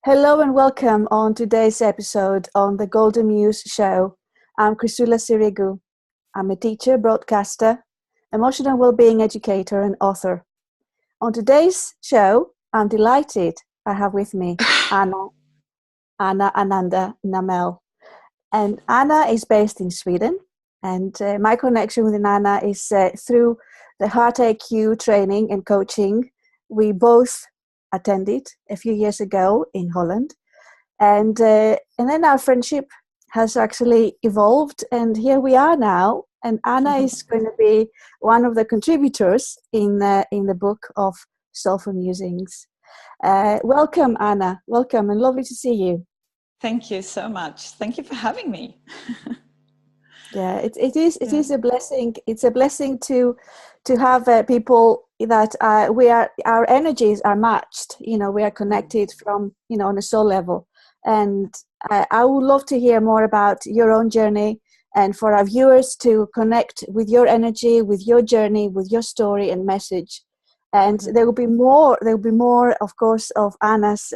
Hello and welcome on today's episode on the Golden Muse show. I'm Chrisoula Sirigou. I'm a teacher, broadcaster, emotional well-being educator and author. On today's show, I'm delighted I have with me Ananda Numell. And Anna is based in Sweden. And my connection with Anna is through the Heart IQ training and coaching we both attended a few years ago in Holland. And then our friendship has actually evolved, and here we are now. And Anna is going to be one of the contributors in the book of Soulful Musings. Welcome, Anna. Welcome, and lovely to see you. Thank you so much. Thank you for having me. Yeah, it is a blessing. It's a blessing to have people that our energies are matched. We are connected from on a soul level. And I would love to hear more about your own journey, and for our viewers to connect with your energy, with your journey, with your story and message. And there will be more, of course, of Anna's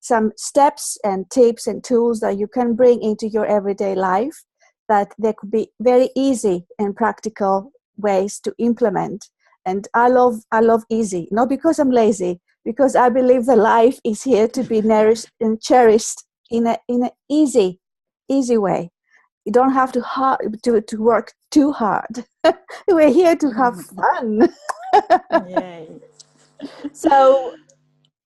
some steps and tips and tools that you can bring into your everyday life, that there could be very easy and practical ways to implement. And I love easy, not because I'm lazy, because I believe the life is here to be nourished and cherished in an easy way. You don't have to work too hard. We're here to have fun. Yay. So,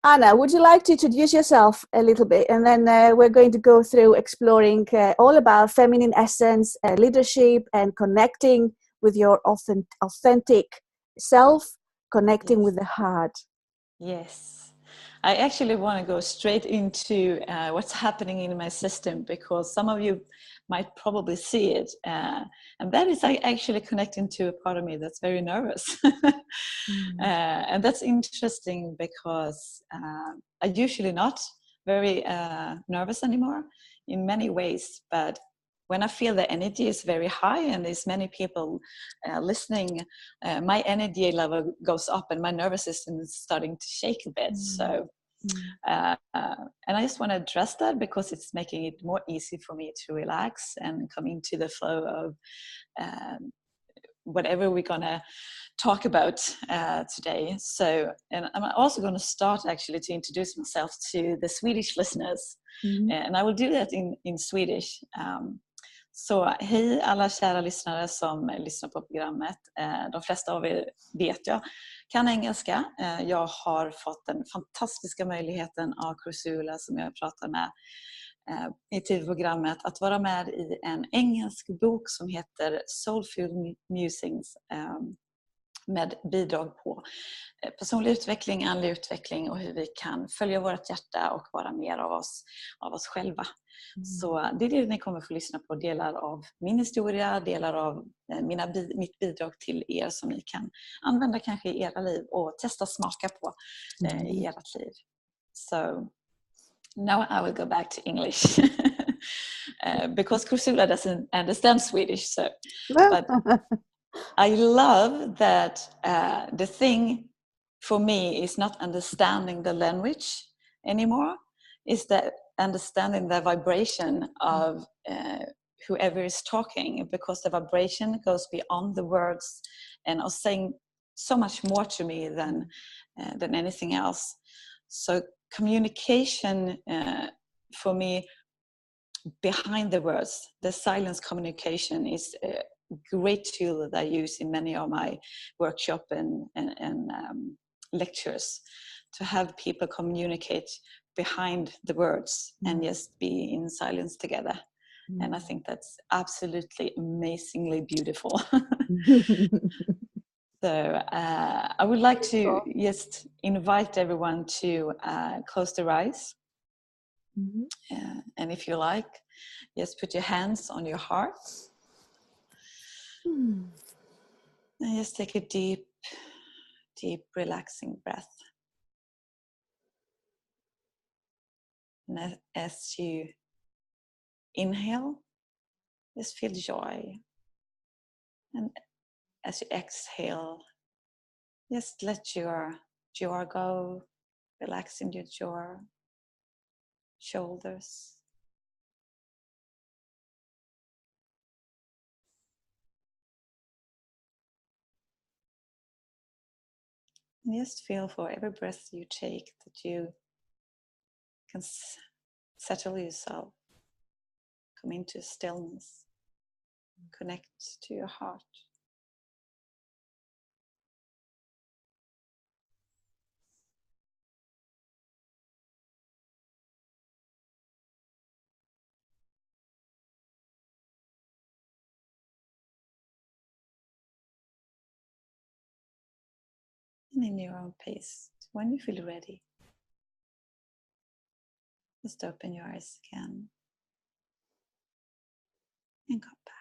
Anna, would you like to introduce yourself a little bit? And then we're going to go through exploring all about feminine essence, leadership, and connecting with your authentic self, connecting with the heart. Yes. I actually want to go straight into what's happening in my system, because some of you might probably see it. And that is actually connecting to a part of me that's very nervous. And that's interesting because I'm usually not very nervous anymore in many ways. But when I feel the energy is very high and there's many people listening, my energy level goes up and my nervous system is starting to shake a bit. So, and I just want to address that because it's making it more easy for me to relax and come into the flow of whatever we're going to talk about today. So, and I'm also going to start actually to introduce myself to the Swedish listeners. And I will do that in Swedish. Så hej alla kära lyssnare som lyssnar på programmet. De flesta av er vet jag kan engelska. Jag har fått den fantastiska möjligheten av Chrisoula, som jag pratar med i TV-programmet, att vara med i en engelsk bok som heter Soulful Musings, med bidrag på personlig utveckling, andlig utveckling och hur vi kan följa vårt hjärta och vara mer av oss själva. Så det är det ni kommer få lyssna på, delar av min historia, delar av mitt bidrag till er som ni kan använda kanske i era liv och testa smaka på i ert liv. So now I will go back to English. Because Chrisoula doesn't understand Swedish, so but I love that the thing for me is not understanding the language anymore, is that understanding the vibration of whoever is talking, because the vibration goes beyond the words and are saying so much more to me than anything else. So communication for me, behind the words, the silence communication is a great tool that I use in many of my workshop and lectures, to have people communicate behind the words and just be in silence together. And I think that's absolutely amazingly beautiful. So I would like to just invite everyone to close their eyes. And if you like, just put your hands on your heart. And just take a deep, relaxing breath. And as you inhale, just feel joy. And as you exhale, just let your jaw go, relaxing your jaw, shoulders. And just feel for every breath you take that you can settle yourself, come into stillness, connect to your heart. And in your own pace, when you feel ready, just open your eyes again and come back.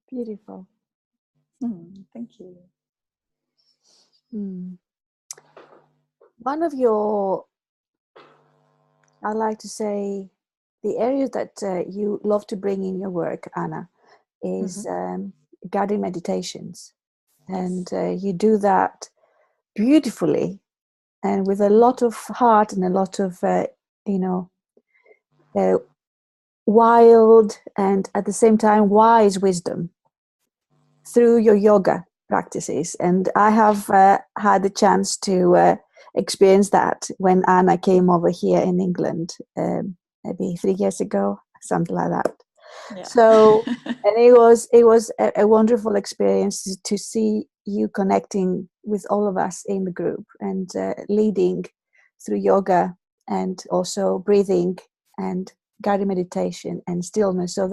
Beautiful. Thank you. One of your, I like to say, the areas that you love to bring in your work, Anna, is guided meditations. And you do that beautifully and with a lot of heart and a lot of, wild and at the same time wise wisdom through your yoga practices. And I have had the chance to experience that when Anna came over here in England, maybe 3 years ago, something like that. Yeah. So, and it was a wonderful experience to see you connecting with all of us in the group and leading through yoga and also breathing and guided meditation and stillness. So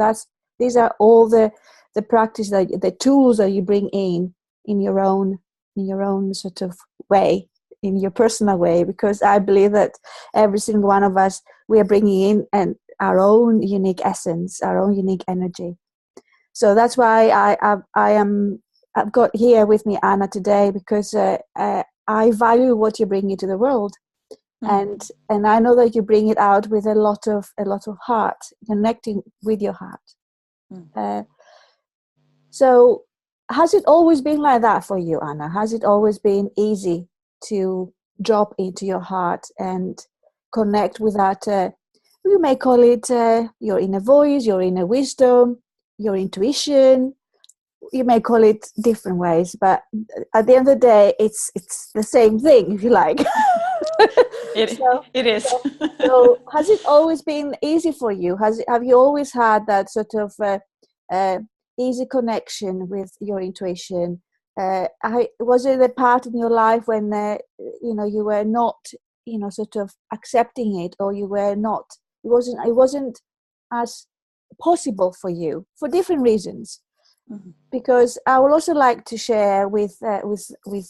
these are all the practice, that the tools that you bring in your own sort of way, in your personal way, because I believe that every single one of us, we are bringing in and our own unique essence, our own unique energy. So that's why I've got here with me Anna today, because I value what you bring into the world. And I know that you bring it out with a lot of heart, connecting with your heart. So has it always been like that for you, Anna? Has it always been easy to drop into your heart and connect with that? You may call it your inner voice, your inner wisdom, your intuition. You may call it different ways, but at the end of the day, it's the same thing, if you like. It is. So has it always been easy for you? Have you always had that sort of easy connection with your intuition? Was it a part in your life when you were not sort of accepting it, or you were not? It wasn't as possible for you for different reasons. Because I would also like to share with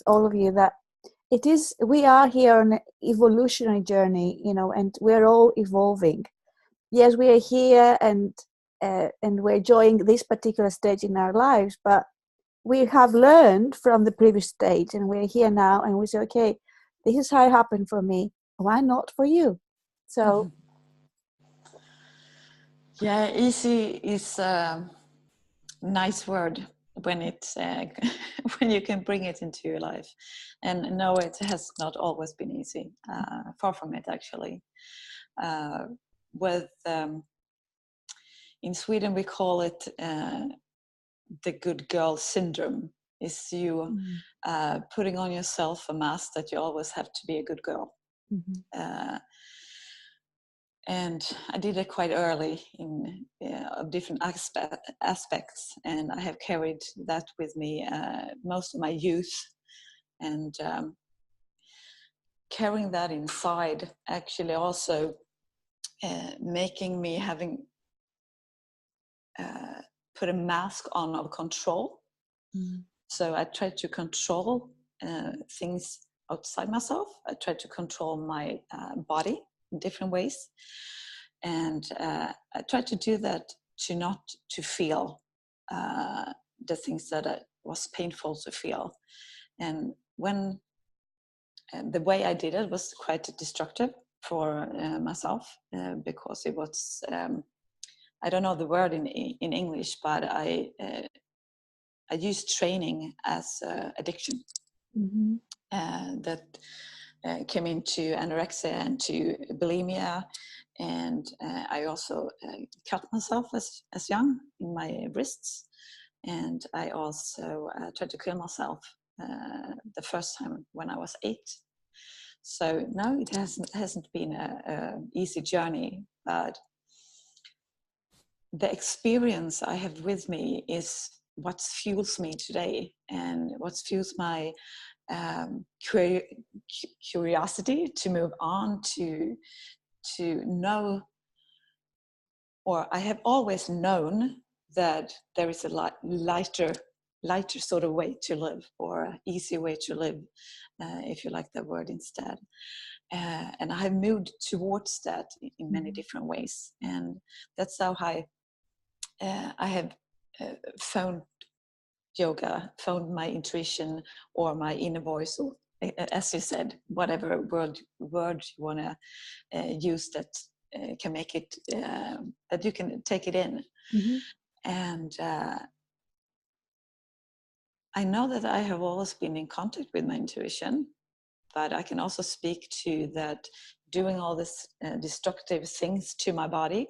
all of you that we are here on an evolutionary journey, and we're all evolving. Yes, we are here and we're enjoying this particular stage in our lives, but we have learned from the previous stage, and we're here now, and we say, okay, this is how it happened for me. Why not for you? So, yeah, easy is a nice word when when you can bring it into your life. And no, it has not always been easy. Far from it, actually. In Sweden, we call it the good girl syndrome. Is you putting on yourself a mask that you always have to be a good girl. And I did it quite early in of different aspects, and I have carried that with me most of my youth, and carrying that inside actually also making me having put a mask on of control. So I tried to control things outside myself. I tried to control my body in different ways, and I tried to do that not to feel the things that was painful to feel. And when the way I did it was quite destructive for myself, because it was I don't know the word in English, but I I used training as addiction. That came into anorexia and to bulimia, and I also cut myself as young in my wrists, and I also tried to kill myself the first time when I was 8. So no, it hasn't been a easy journey, but the experience I have with me is what fuels me today, and what fuels my curiosity to move on, to know, or I have always known that there is a lighter sort of way to live, or easy way to live, if you like that word instead. And I have moved towards that in many different ways, and that's how I have found yoga, found my intuition or my inner voice, or as you said, whatever word you want to use that can make it, that you can take it in. And I know that I have always been in contact with my intuition, but I can also speak to that doing all this destructive things to my body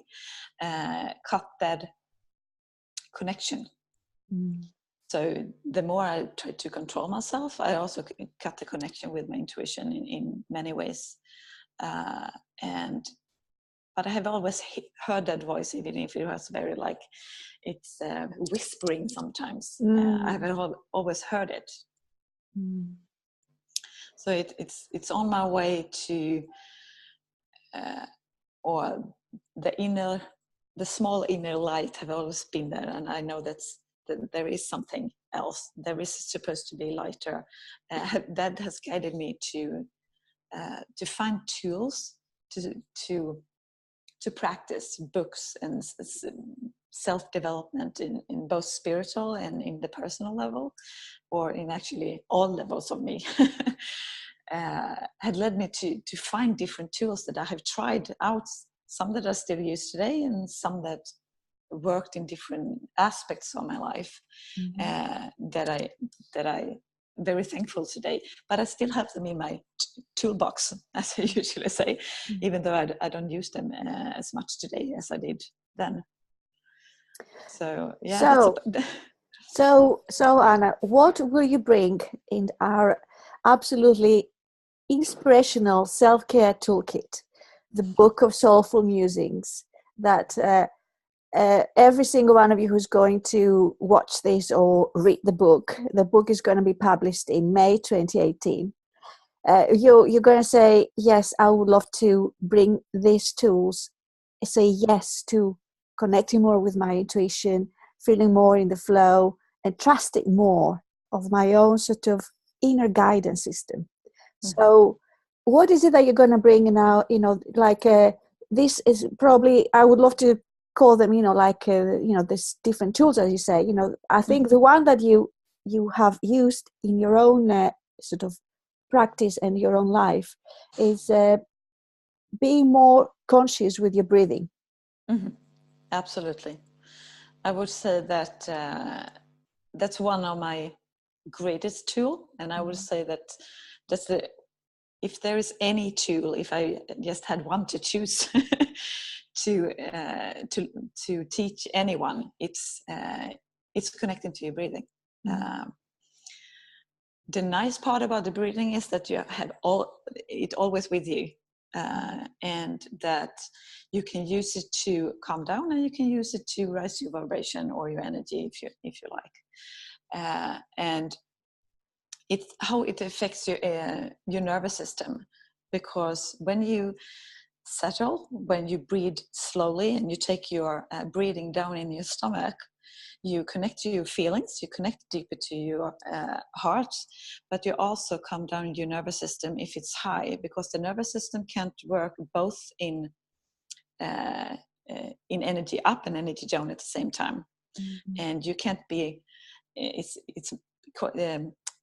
cut that connection. So the more I try to control myself, I also cut the connection with my intuition in many ways. But I have always heard that voice, even if it was very like, it's whispering sometimes. I have always heard it. So it's on my way to, or the small inner light have always been there, and I know that there is something else. There is supposed to be lighter. That has guided me to find tools to practice books and self-development in both spiritual and in the personal level, or in actually all levels of me. Had led me to find different tools that I have tried out, some that I still use today, and some that worked in different aspects of my life, that I very thankful today. But I still have them in my toolbox, as I usually say, even though I don't use them as much today as I did then. So yeah. So Anna, what will you bring in our absolutely inspirational self-care toolkit, the Book of Soulful Musings, that every single one of you who's going to watch this or read the book is going to be published in May 2018. You're going to say, yes, I would love to bring these tools, say yes to connecting more with my intuition, feeling more in the flow, and trusting more of my own sort of inner guidance system. So what is it that you're going to bring now? This is probably, I would love to call them, there's different tools, as you say. I think the one that you have used in your own sort of practice and your own life is being more conscious with your breathing. Absolutely. I would say that that's one of my greatest tool, and I would say that if there is any tool, if I just had one to choose to teach anyone, it's connecting to your breathing. The nice part about the breathing is that you have it always with you, and that you can use it to calm down, and you can use it to raise your vibration or your energy if you like. And it's how it affects your nervous system, because when you settle, when you breathe slowly and you take your breathing down in your stomach, you connect to your feelings, you connect deeper to your heart, but you also calm down your nervous system if it's high, because the nervous system can't work both in energy up and energy down at the same time. And you can't be,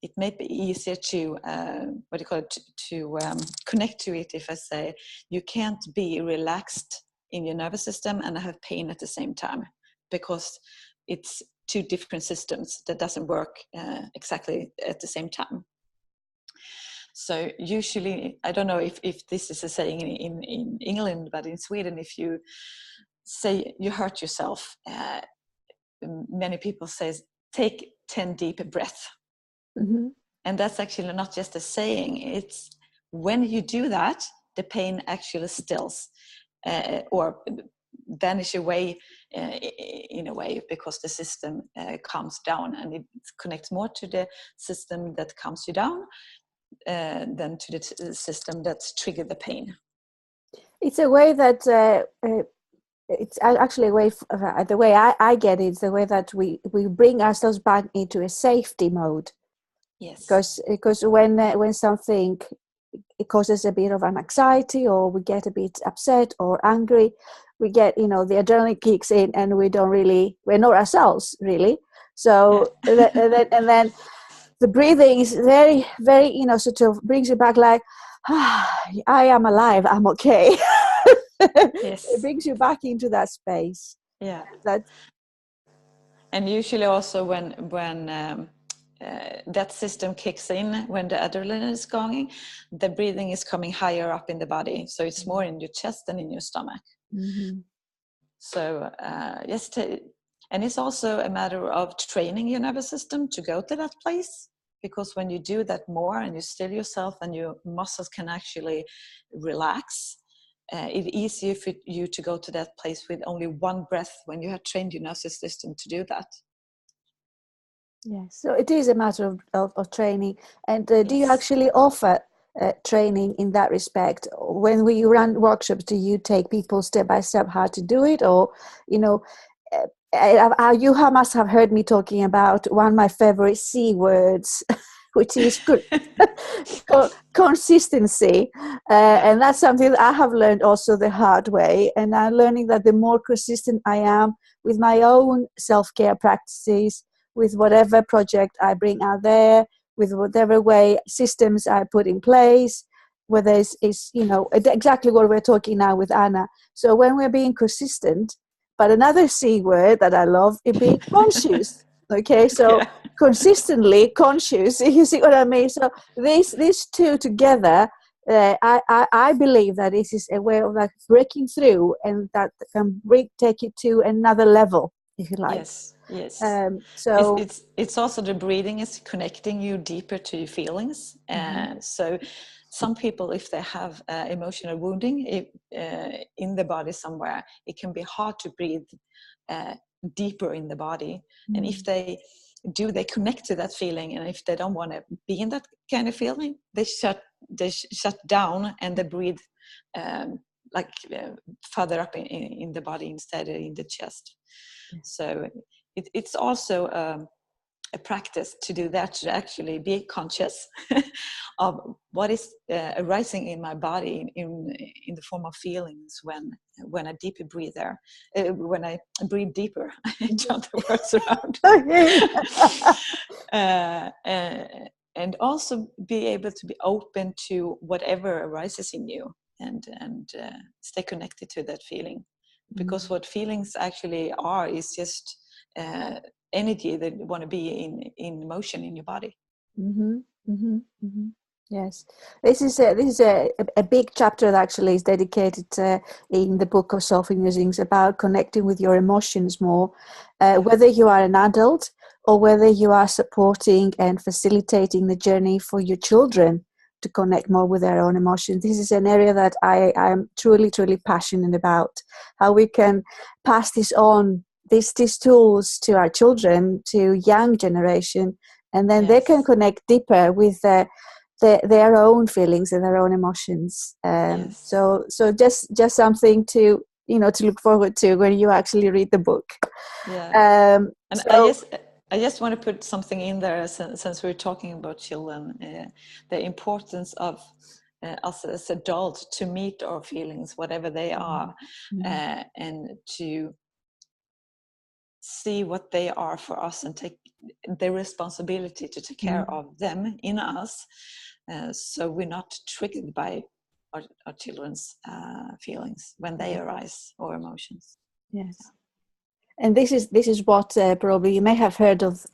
it may be easier to connect to it if I say you can't be relaxed in your nervous system and have pain at the same time, because it's two different systems that doesn't work exactly at the same time. So usually, I don't know if this is a saying in England, but in Sweden, if you say you hurt yourself, many people say, take 10 deep breaths. Mm-hmm. And that's actually not just a saying. It's when you do that, the pain actually stills or vanish away in a way, because the system calms down, and it connects more to the system that calms you down than to the system that's triggered the pain. It's a way that it's actually a way the way I get it, it's the way that we bring ourselves back into a safety mode. Yes. Because when something, it causes a bit of an anxiety, or we get a bit upset or angry, we get, the adrenaline kicks in, and we're not ourselves really. So yeah. and then the breathing is very, very, sort of brings you back, like, I am alive, I'm okay. Yes. It brings you back into that space. Yeah. That. And usually also when that system kicks in, when the adrenaline is going, the breathing is coming higher up in the body. So it's more in your chest than in your stomach. Mm-hmm. So yes, and it's also a matter of training your nervous system to go to that place. Because when you do that more and you still yourself and your muscles can actually relax, it's easier for you to go to that place with only one breath when you have trained your nervous system to do that. Yes, so it is a matter of training. And do you Yes. actually offer training in that respect? When we run workshops, do you take people step by step how to do it? Or, you must have heard me talking about one of my favorite C words, which is consistency. And that's something that I have learned also the hard way. And I'm learning that the more consistent I am with my own self-care practices, with whatever project I bring out there, with whatever way systems I put in place, whether it's exactly what we're talking now with Anna. So when we're being consistent, but another C word that I love is being conscious. Okay, so yeah. Consistently conscious, you see what I mean? So these two together, I believe that this is a way of like breaking through, and that can take it to another level, if you like. Yes. So it's also the breathing is connecting you deeper to your feelings. Mm-hmm. So some people, if they have emotional wounding in the body somewhere, it can be hard to breathe deeper in the body. Mm-hmm. And if they connect to that feeling, and if they don't want to be in that kind of feeling, they shut down, and they breathe further up in the body instead of in the chest. So it's also a practice to do that, to actually be conscious of what is arising in my body in the form of feelings when I deeper breathe there. When I breathe deeper, I jump the words around. And also be able to be open to whatever arises in you, and stay connected to that feeling. Because what feelings actually are is just energy that want to be in motion in your body. Mm-hmm. Mm-hmm. Mm-hmm. Yes, this is a big chapter that actually is dedicated in the book of Soulful Musings about connecting with your emotions more, whether you are an adult or whether you are supporting and facilitating the journey for your children to connect more with their own emotions. This is an area that I am truly, truly passionate about, how we can pass this on, these tools to our children, to young generation, and then they can connect deeper with their own feelings and their own emotions. So just something to look forward to when you actually read the book. And I just want to put something in there, since we're talking about children, the importance of us as adults to meet our feelings, whatever they are, and to see what they are for us, and take the responsibility to take care of them in us, so we're not triggered by our children's feelings when they arise, or emotions. Yes. And this is what probably you may have heard of,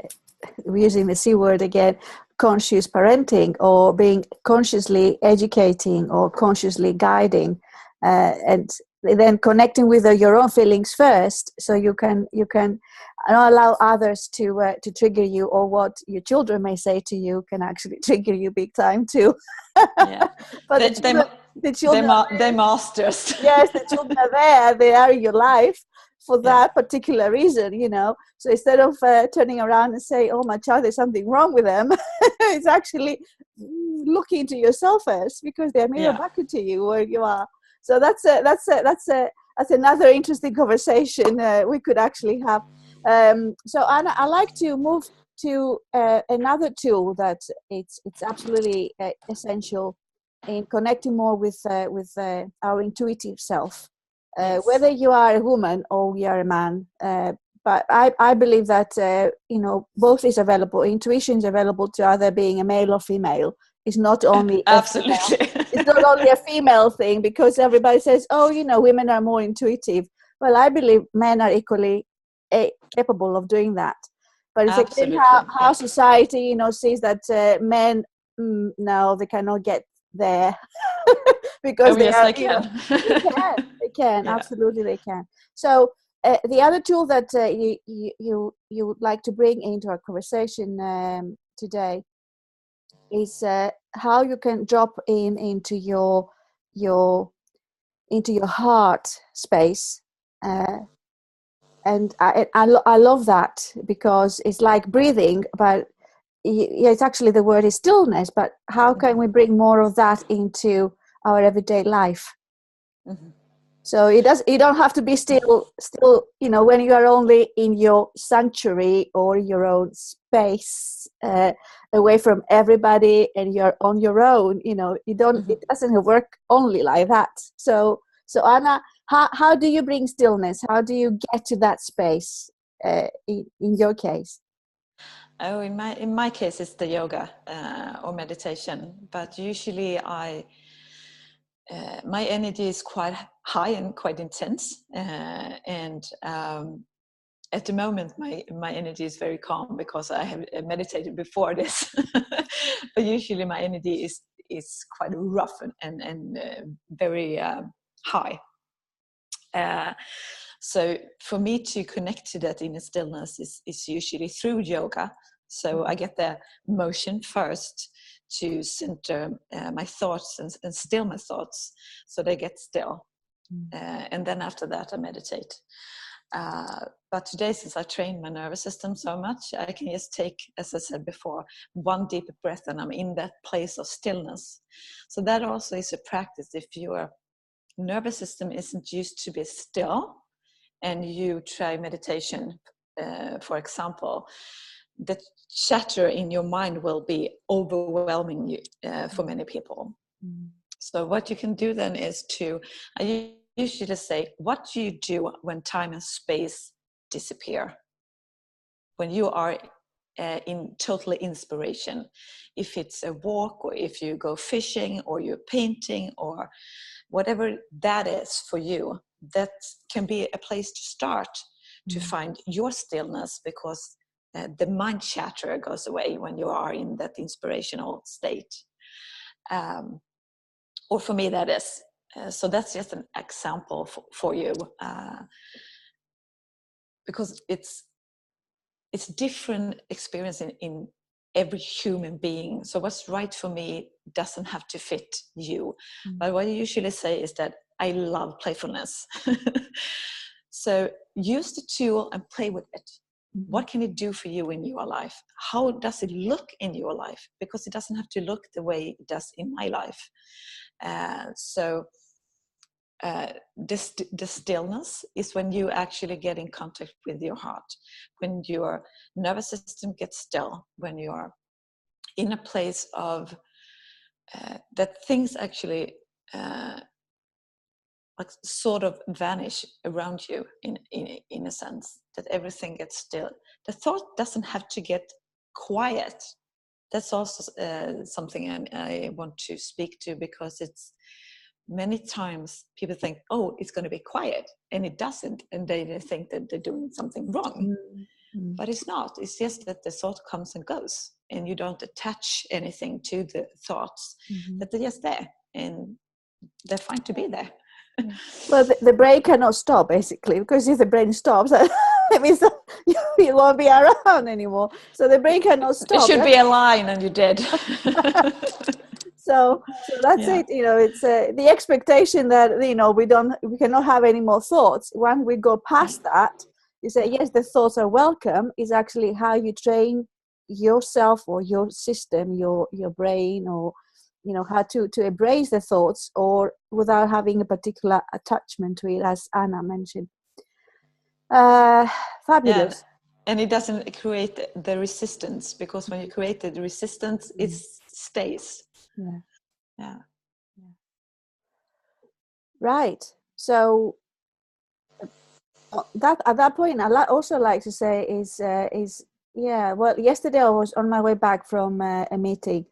using the C word again, conscious parenting, or being consciously educating or consciously guiding, and then connecting with your own feelings first, so you can not allow others to trigger you, or what your children may say to you can actually trigger you big time too. Yeah. But the children they're masters. Yes, the children are there. They are in your life for that Yeah. particular reason, So instead of turning around and say, "Oh, my child, there's something wrong with them," it's actually looking to yourself first, because they're mirror back to you where you are. So that's another interesting conversation we could actually have. So Anna, I like to move to another tool that it's absolutely essential in connecting more with our intuitive self, Yes. whether you are a woman or you are a man. But I believe that both is available. Intuition is available to either being a male or female. It's not only absolutely. It's not only a female thing, because everybody says, "Oh, women are more intuitive." Well, I believe men are equally capable of doing that. But it's again how society sees that men, no, they cannot get there. Because they can, absolutely they can. So the other tool that you would like to bring into our conversation today is how you can drop into your heart space, and I love that, because it's like breathing, but it's actually, the word is stillness. But how can we bring more of that into our everyday life? Mm-hmm. So you don't have to be still, when you are only in your sanctuary or your own space, away from everybody, and you're on your own. You don't. Mm-hmm. It doesn't work only like that. So Anna, how do you bring stillness? How do you get to that space in your case? Oh, in my case, it's the yoga or meditation. But usually, my energy is quite high and quite intense, and at the moment, my energy is very calm, because I have meditated before this. But usually, my energy is quite rough and very high. So for me to connect to that inner stillness is usually through yoga. So I get the motion first to center my thoughts and still my thoughts, so they get still. And then after that I meditate. But today, since I train my nervous system so much, I can just take, as I said before, one deep breath, and I'm in that place of stillness. So that also is a practice. If your nervous system isn't used to be still, and you try meditation, for example, the chatter in your mind will be overwhelming you for many people. So what you can do then is I usually say, what do you do when time and space disappear? When you are in total inspiration, if it's a walk, or if you go fishing, or you're painting, or whatever that is for you, that can be a place to start to find your stillness, because the mind chatter goes away when you are in that inspirational state. Or for me, that is. So that's just an example for you, because it's different experience in every human being. So what's right for me doesn't have to fit you. But what I usually say is that I love playfulness. So use the tool and play with it. What can it do for you in your life? How does it look in your life? Because it doesn't have to look the way it does in my life. The stillness is when you actually get in contact with your heart, when your nervous system gets still, when you're in a place of that things actually like sort of vanish around you in a sense, that everything gets still. The thought doesn't have to get quiet. That's also something I want to speak to, because it's many times people think, oh, it's going to be quiet, and it doesn't, and they think that they're doing something wrong. Mm. But it's not. It's just that the thought comes and goes, and you don't attach anything to the thoughts. That they're just there, and they're fine to be there. Well, the brain cannot stop, basically, because if the brain stops, it means that you won't be around anymore. So the brain cannot stop. It should be a line, and you're dead. So that's it. You know, it's the expectation that, you know, we cannot have any more thoughts. When we go past that, you say, yes, the thoughts are welcome. Is actually how you train yourself or your system, your brain, or, you know, how to embrace the thoughts, or without having a particular attachment to it, as Anna mentioned. Fabulous. And it doesn't create the resistance, because when you create the resistance, it stays. Yeah. Right. So that at that point, I also like to say is well, yesterday I was on my way back from a meeting,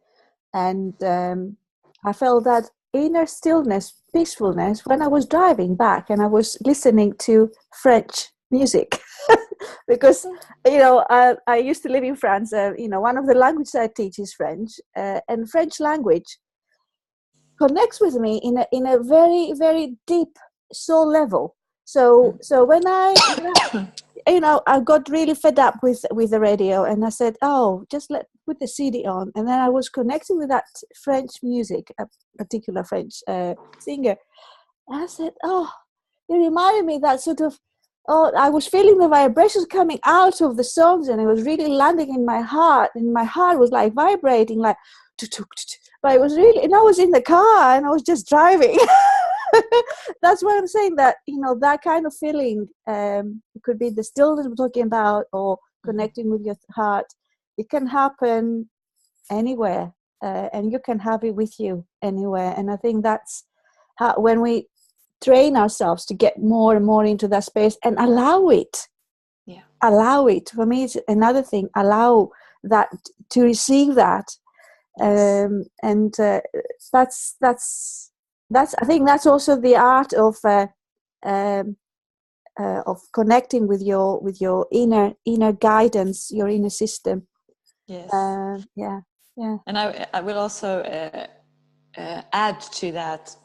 and I felt that inner stillness, peacefulness when I was driving back, and I was listening to French music. Because, you know, I used to live in France. You know, one of the languages I teach is French, and French language connects with me in a very, very deep soul level. So when I you know, I got really fed up with the radio, and I said, oh, just put the CD on. And then I was connecting with that French music, a particular French singer. And I said, oh, it reminded me that sort of, I was feeling the vibrations coming out of the songs, and it was really landing in my heart, and my heart was like vibrating, like, but it was really, and I was in the car and I was just driving. That's why I'm saying that, you know, that kind of feeling, it could be the stillness we're talking about, or connecting with your heart. It can happen anywhere, and you can have it with you anywhere. And I think that's how, when we train ourselves to get more and more into that space and allow it. For me, it's another thing. Allow that, to receive that. And that's I think that's also the art of connecting with your inner guidance, your inner system. Yes. Yeah. And I will also add to that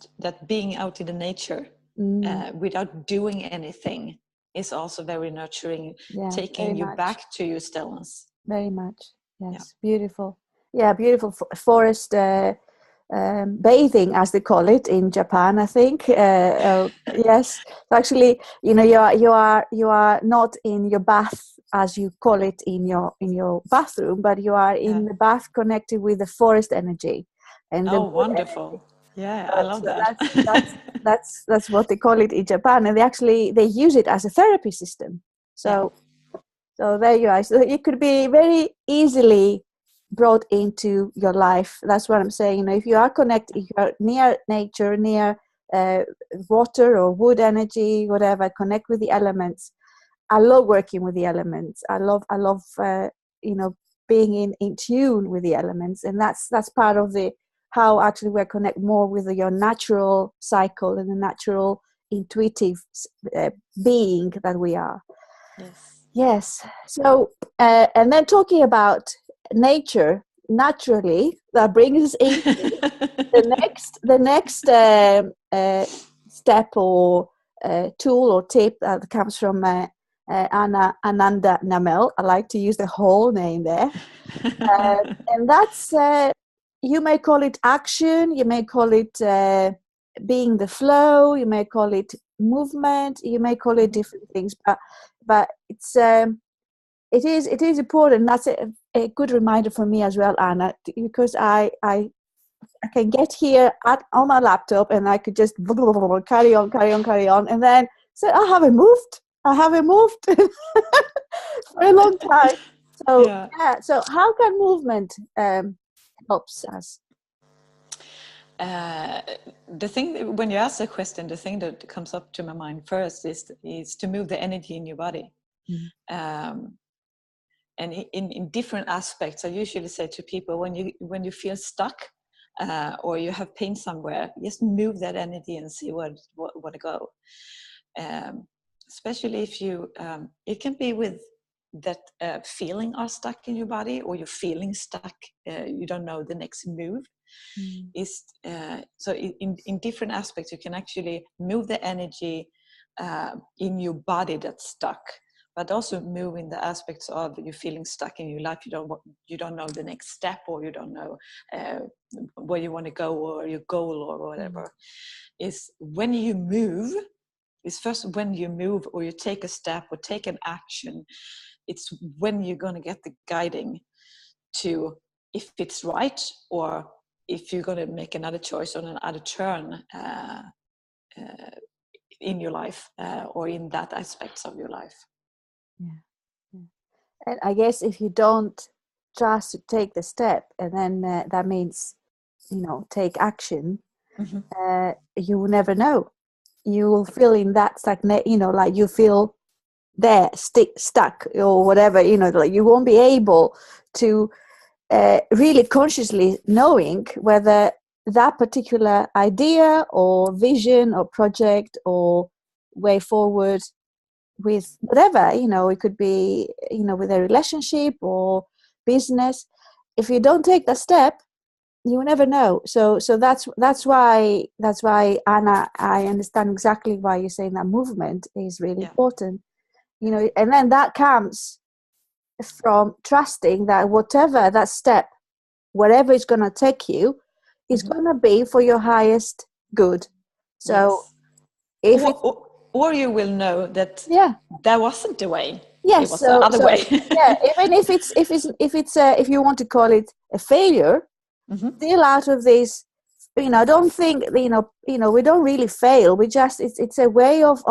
being out in the nature without doing anything is also very nurturing, taking you back to your stillness. Very much. Yes. Beautiful. Yeah, beautiful forest bathing, as they call it in Japan, I think. Yes, actually, you know, you are not in your bath, as you call it in your bathroom, but you are in the bath connected with the forest energy. And wonderful energy. Yeah, I love that. That's what they call it in Japan, and they use it as a therapy system. So there you are. So it could be very easily brought into your life. That's what I'm saying. You know, if you are connected, if you are near nature, near water or wood energy, whatever, connect with the elements. I love working with the elements. I love you know, being in tune with the elements, and that's part of how actually we connect more with your natural cycle and the natural intuitive being that we are. Yes. So and then talking about nature, naturally, that brings us into the next step or tool or tip that comes from Ananda Numell. I like to use the whole name there. And that's, you may call it action, you may call it being the flow, you may call it movement, you may call it different things, but it's it is important. That's a good reminder for me as well, Anna, because I can get here on my laptop and I could just carry on, and then say, I haven't moved for a long time. So so how can movement helps us? The thing, when you ask the question, the thing that comes up to my mind first is to move the energy in your body. And in different aspects, I usually say to people, when you feel stuck, or you have pain somewhere, just move that energy and see where to go. Especially if you, it can be with that feeling are stuck in your body, or you're feeling stuck, you don't know the next move. So in different aspects you can actually move the energy in your body that's stuck, but also move in the aspects of you feeling stuck in your life. You don't know the next step, or you don't know where you want to go, or your goal, or whatever. Is when you move, is first when you move, or you take a step or take an action, it's when you're going to get the guiding to if it's right, or if you're going to make another choice on another turn in your life, or in that aspects of your life. And I guess if you don't trust to take the step, and then that means, take action, you will never know. You will feel in that stagnate, like you feel there, stuck or whatever, like you won't be able to really consciously knowing whether that particular idea or vision or project or way forward with whatever, it could be, with a relationship or business. If you don't take the step, you will never know. So that's why Anna, I understand exactly why you're saying that movement is really important, and then that comes from trusting that whatever that step, wherever it's going to take you, is going to be for your highest good. So if or you will know that that wasn't the way. Yes, it was the other way. Even if you want to call it a failure, still out of this, I don't think, we don't really fail. We just, it's a way of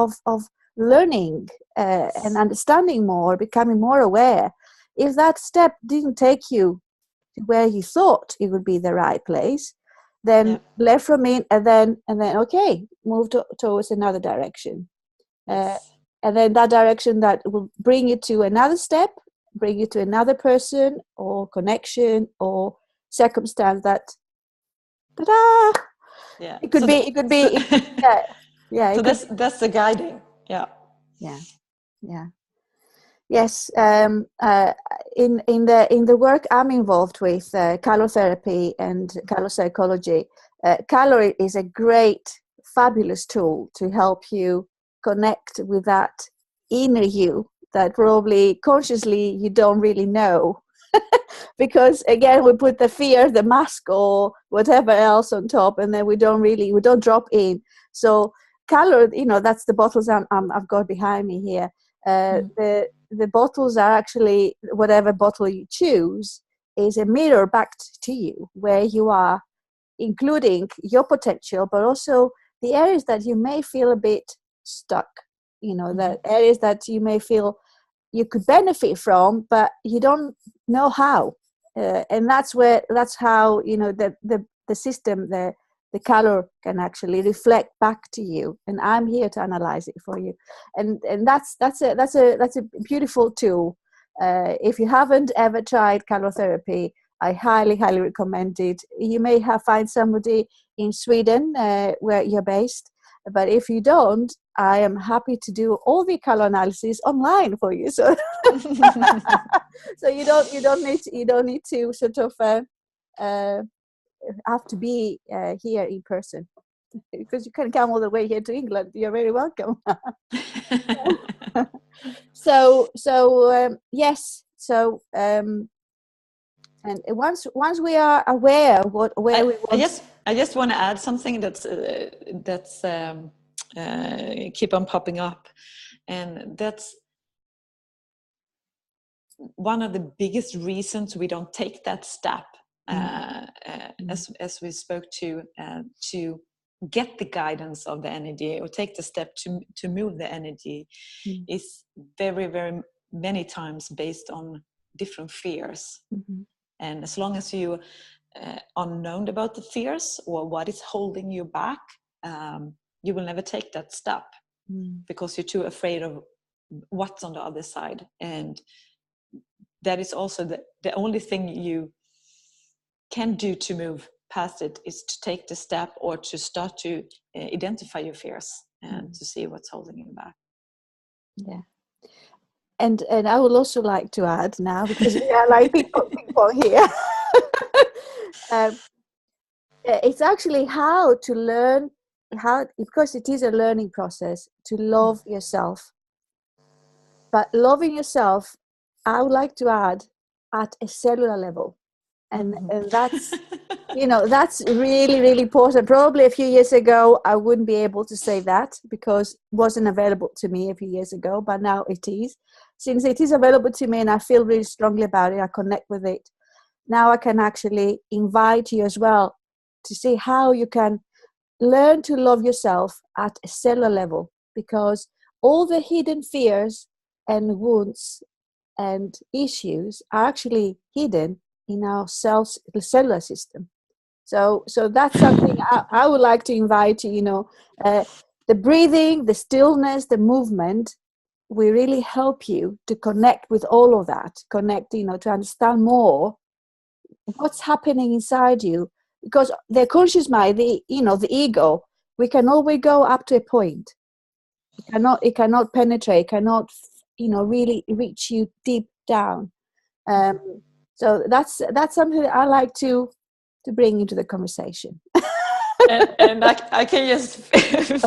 learning and understanding more, becoming more aware. If that step didn't take you to where you thought it would be the right place, then left from it, and then okay, move towards another direction. And then that direction that will bring you to another step, bring you to another person or connection or circumstance that, ta-da! It could be. So that's the guiding. Yes. In the work I'm involved with, calotherapy and calopsychology, calo is a great, fabulous tool to help you connect with that inner you that probably consciously you don't really know. Because again, we put the fear, the mask, or whatever else on top, and then we don't drop in. So calo, that's the bottles I've got behind me here. The bottles are actually, whatever bottle you choose is a mirror back to you, where you are, including your potential, but also the areas that you may feel a bit stuck, the areas that you may feel you could benefit from, but you don't know how. And that's how, the system, the color can actually reflect back to you, and I'm here to analyze it for you. And that's a beautiful tool. If you haven't ever tried calotherapy, I highly recommend it. You may find somebody in Sweden where you're based, but if you don't, I am happy to do all the color analysis online for you. So so you don't need to sort of have to be here in person, because you can come all the way here to England. You're very welcome. Yes. And once we are aware of where we want. I just want to add something that's keep on popping up, and that's one of the biggest reasons we don't take that step, as we spoke to get the guidance of the energy, or take the step to move the energy, is very, very many times based on different fears. And as long as you unknown about the fears or what is holding you back, you will never take that step, because you're too afraid of what's on the other side. And that is also the only thing you can do to move past it is to take the step or to start to identify your fears and to see what's holding you back. Yeah. And I would also like to add now, because we are like ping pong here. It's actually how to learn, because it is a learning process, to love yourself. But loving yourself, I would like to add, at a cellular level. And that's, that's really, really important. Probably a few years ago, I wouldn't be able to say that because it wasn't available to me a few years ago, but now it is. Since it is available to me and I feel really strongly about it, I connect with it. Now I can actually invite you as well to see how you can learn to love yourself at a cellular level, because all the hidden fears and wounds and issues are actually hidden in our cellular system. So that's something I would like to invite you. The breathing, the stillness, the movement will really help you to connect with all of that. Connect, to understand more what's happening inside you, because the conscious mind, the ego, we can always go up to a point. It cannot penetrate, cannot really reach you deep down. So that's something that I like to bring into the conversation. and I can just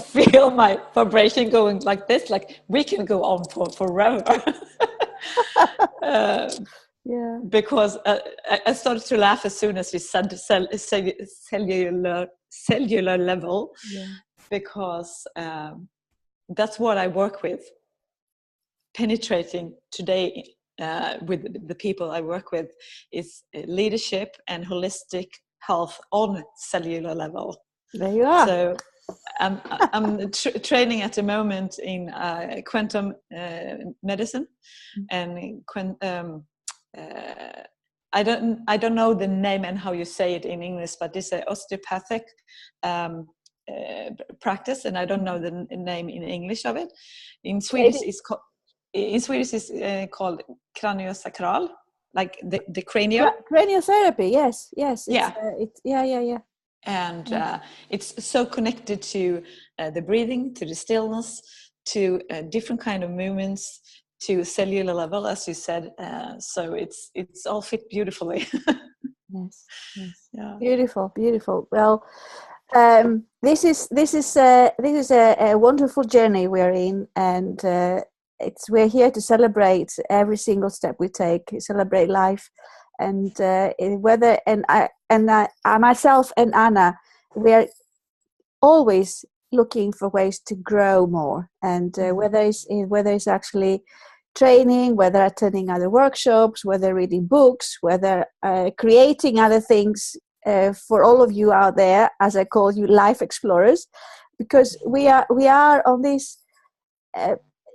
feel my vibration going like this, like we can go on for forever. Yeah. Because I started to laugh as soon as you said cellular level, because that's what I work with, penetrating today with the people I work with, is leadership and holistic health on cellular level. There you are. So I'm training at the moment in quantum medicine, and I don't know the name and how you say it in English, but it's an osteopathic practice, and I don't know the name in English of it. In Swedish, it's called craniosacral, like the cranial. Craniotherapy, yes. Yeah. Yeah. And it's so connected to the breathing, to the stillness, to different kind of movements, to cellular level, as you said. So it's all fit beautifully. Yes. Yeah. Beautiful. Well, this is a wonderful journey we're in, and we're here to celebrate every single step we take, celebrate life, and I myself and Anna, we're always looking for ways to grow more, and whether it's actually training, whether attending other workshops, whether reading books, whether creating other things, for all of you out there, as I call you, life explorers, because we are on this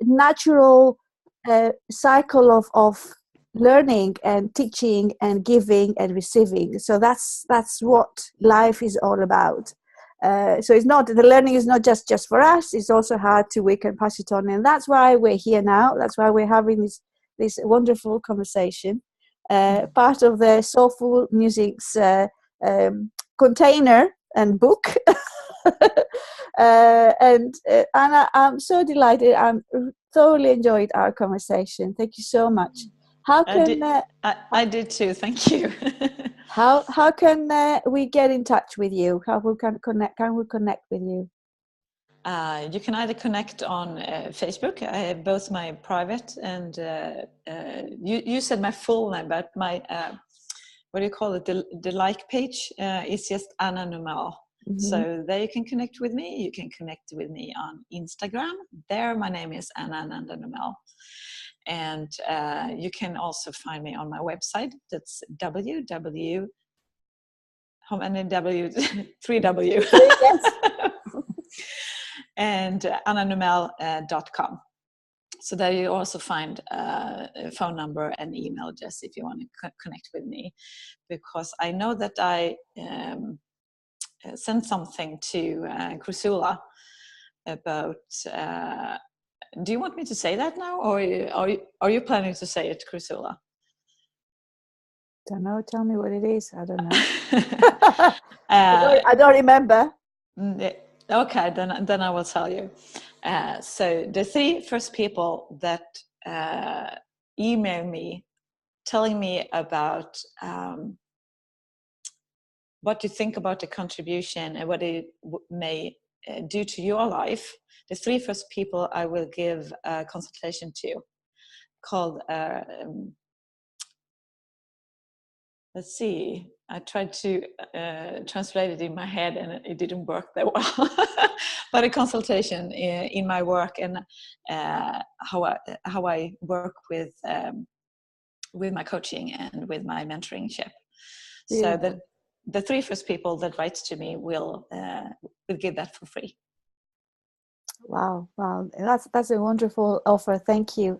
natural cycle of learning and teaching and giving and receiving. So that's what life is all about. So it's not, the learning is not just for us, it's also how we can pass it on, and that's why we're here now. That's why we're having this wonderful conversation, part of the Soulful Music's container and book. And Anna, I'm so delighted. I'm thoroughly enjoyed our conversation. Thank you so much. How can I did too. Thank you. How can we get in touch with you? How we can connect? Can we connect with you? You can either connect on Facebook. I have both my private and you said my full name, but my what do you call it? The like page is just Ananda Numell. Mm-hmm. So there you can connect with me. You can connect with me on Instagram. There, my name is Ananda Numell. And you can also find me on my website. That's www. How many W? 3W. Yes. And anandnumell.com. So there you also find a phone number and email address if you want to connect with me, because I know that I sent something to Chrisoula about. Do you want me to say that now, or are you planning to say it, Chrisoula? don't know. Tell me what it is. I don't know. uh, I don't remember. okay, then I will tell you. So the 3 first people that email me telling me about what you think about the contribution and what it may do to your life, the 3 first people I will give a consultation to, called let's see, I tried to translate it in my head and it didn't work that well. But a consultation in my work and how I work with my coaching and with my mentoringship. So Yeah. the 3 first people that write to me will give that for free. Wow, that's a wonderful offer. Thank you,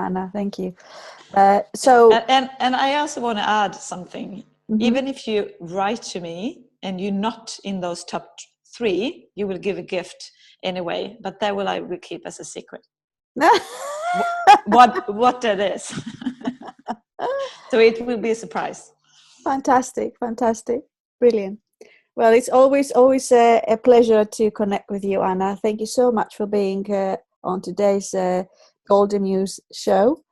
Anna. Thank you. And I also want to add something. Mm-hmm. Even if you write to me and you're not in those top 3, you will give a gift anyway. But that I will keep as a secret. what that is. So it will be a surprise. Fantastic, brilliant. Well, it's always a pleasure to connect with you, Anna. Thank you so much for being on today's Golden Muse show.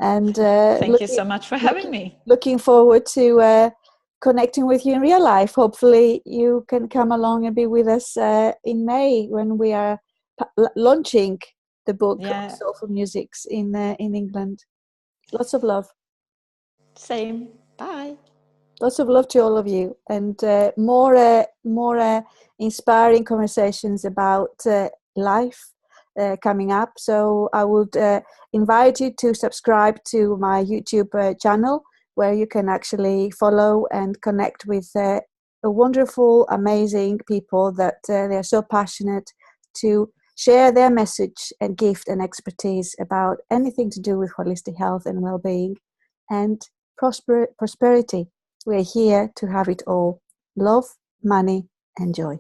And thank you so much for having me. Looking forward to connecting with you in real life. Hopefully you can come along and be with us in May when we are launching the book of Soulful Musics in England. Lots of love. Same. Bye. Lots of love to all of you, and more inspiring conversations about life coming up. So I would invite you to subscribe to my YouTube channel, where you can actually follow and connect with wonderful, amazing people that they are so passionate to share their message and gift and expertise about anything to do with holistic health and well-being and prosperity. We're here to have it all: love, money, and joy.